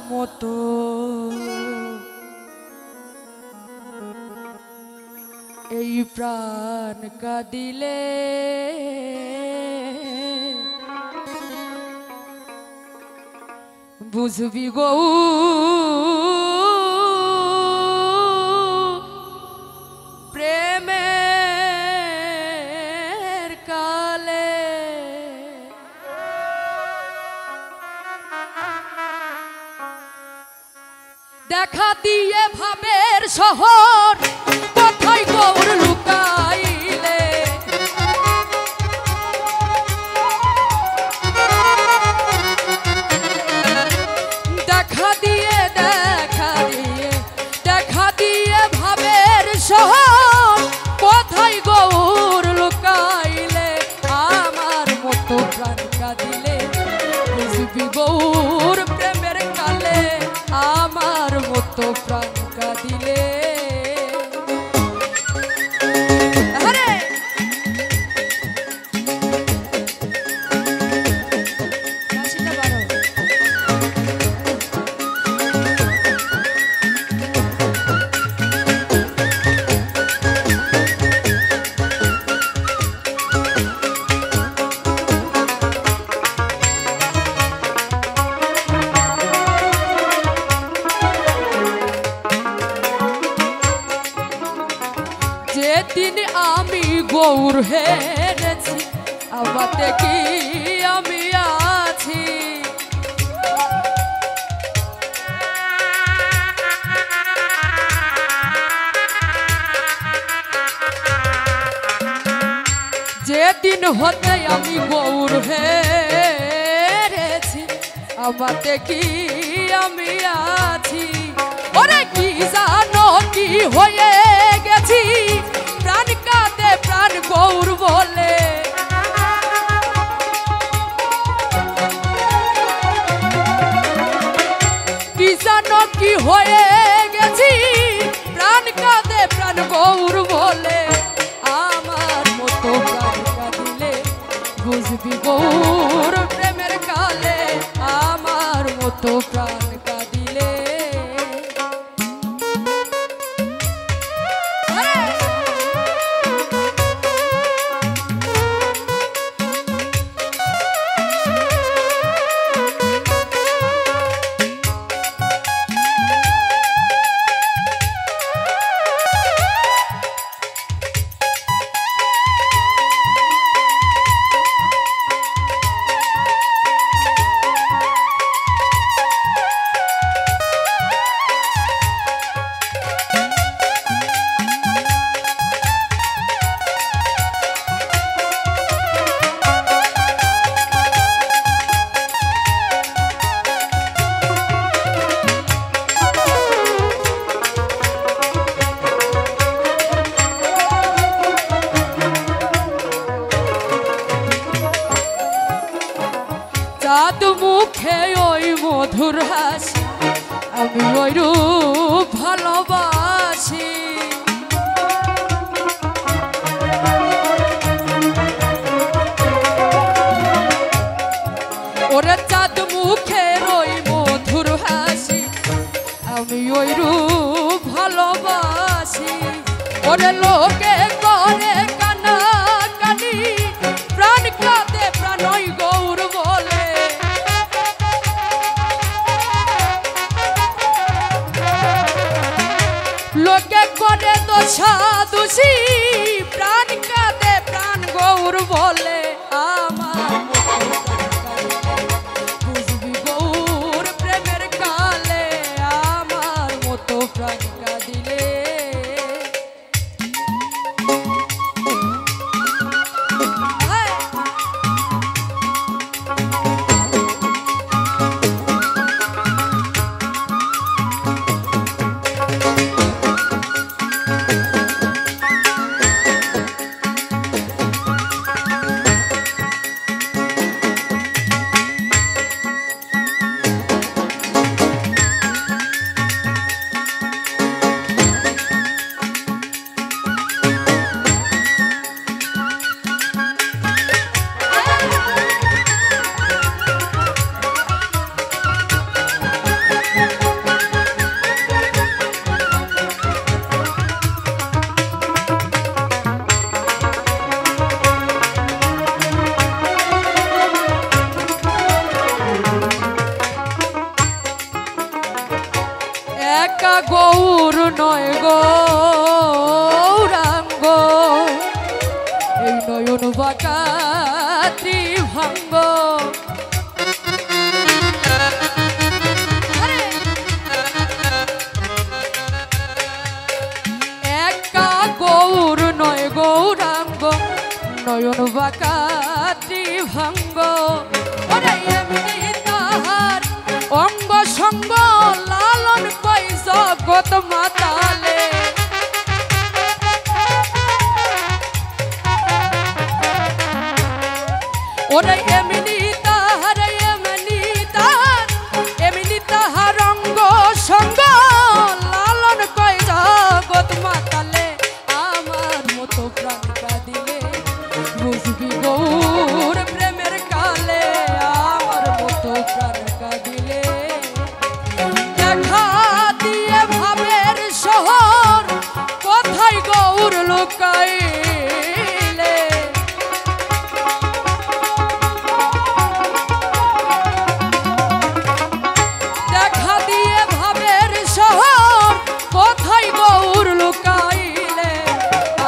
মতো এই প্রাণ কাঁদিলে বুঝবি গো প্রেমের কালে দেখা দিয়ে ভাবের শহর কোথায় গৌর লুকাইলে দেখা দিয়ে ভাবের শহর কোথায় গৌর লুকাইলে আমার মতো প্রাণ কাঁদিলে বুঝবি গৌর প্রেমের কালে আমার মতো প্রাণ কাঁদিলে যেদিন আমি গৌর হেরেছি আমাতে কি আমি আছি যেদিন হতে আমি গৌর হেরেছি আমাতে কি আমি আছি ওরে কি জানো কি হয়ে গেছি প্রাণ কাঁদে প্রাণ গৌর বলে কি জানো কি হয়ে গেছি প্রাণ কাঁদে প্রাণ গৌর বলে আমার মতো প্রাণ কাঁদিলে বুঝবি গৌর প্রেমের কালে আমার মতো প্রাণ কাঁদিলে চাঁদ মুখে ওই মধুর হাসি আমি ওই রূপ ভালোবাসি ওরে চাঁদ মুখের ওই মধুর হাসি আমি ওই রূপ ভালোবাসি ওরে লোকে করে কানা কানি প্রাণ কাঁদে প্রাণ ওই গৌর বলে লোকে করে দোষা দোষী প্রাণ কাঁদে প্রাণ গৌর বলে আমার বুঝবি গৌর প্রেমের কালে আমার মতো প্রাণ কাঁদিলে একা গৌর নয় গৌরাঙ্গ এই নয়ন বাঁকা ত্রিভঙ্গ একা গৌর নয় গৌরাঙ্গ নয়ন বাঁকা ত্রিভঙ্গ ওরে এমনি তাহার অঙ্গ সঙ্গ লালন কই জগৎ মাতালে ওরে এমনি তাহার অঙ্গ সঙ্গ লালন কই জগৎ মাতালে আমার মতো প্রাণ কাঁদিলে বুঝবি গৌর প্রেমের কালে আমার মতো প্রাণ কাঁদিলে দেখা দিয়ে ভাবের শহর কোথায় গৌর লুকাইলে দেখা দিয়ে ভাবের শহর কোথায় গৌর লুকাইলে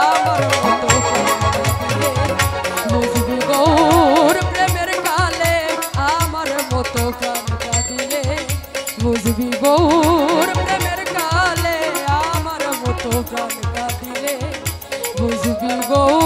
আমার মতো বুঝবি গৌর প্রেমের কালে আমার মতো প্রাণ কাঁদিলে বুঝবি গৌর প্রেমের কালে আমার মতো প্রাণ কাঁদিলে বুঝবি গৌর